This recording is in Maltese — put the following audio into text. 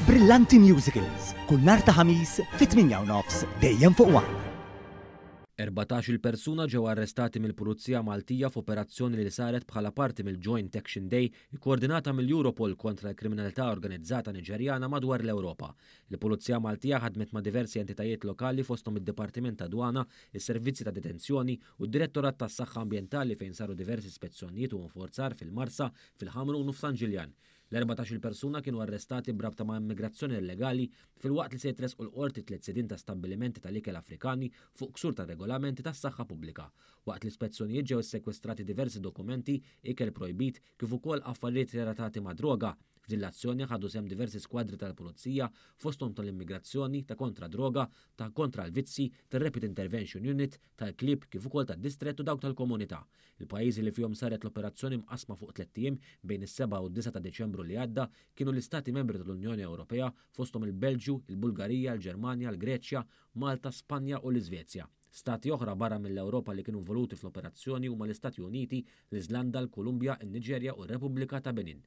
Brillanti Musicals, kull nhar ta' ħamis fit-8:30 dejjem fuq One. 14 persuna ġew arrestati mill-Pulizija Maltija f'operazzjoni li saret bħala parti mill-Joint Action Day ikkoordinata mill-Europol kontra l-kriminalità organizzata Niġerjana madwar l-Ewropa. Il-Pulizija Maltija ħadmet ma' diversi entitajiet lokali fosthom id-Dipartiment ta' Dwana, is-Servizzi ta' Detenzjoni u d-Direttorat tas-Saħħa Ambjentali fejn saru diversi ispezzjonijiet u nforzar fil-Marsa, fil-Ħamru u f'San Ġiljan. L-14 persuna kienu arrestati brabta ma' immigrazzjoni illegali fil-waqt li se jitresqu l-qorti 3 sidin ta' stabbilimenti tal-ikel Afrikani fuq ksur ta' regolamenti tas-saħħa pubblika. Waqt l-ispezzjonijiet ġew sekwestrati diversi dokumenti, ikel projbit kif ukoll affarijiet relatati ma' droga. F'din l-azzjoni ħadu sehem diversi skwadri tal-Pulizija fosthom tal-immigrazzjoni, ta' kontra droga, ta' kontra l-vizzi, tar-Rapid Intervention Unit, tal-Klib kif ukoll tad-Distrett u dawk tal-komunità. Il-pajjiżi li fihom saret l-operazzjoni mqasma fuq 3 ijiem bejn is-7 u d-9 ta' Deċembru li għadda kienu l-Istati Membri tal-Unjoni Ewropea fosthom il-Belġju, il-Bulgarija, il-Ġermanja, il-Greċja, Malta, Spanja u l-Iżvezja. Stati oħra barra mill-Ewropa li kienu involuti fl-operazzjoni huma l-Istati Uniti, l-Iżlanda, l-Kolumbja, in-Niġerja u r-Repubblika ta' Benin.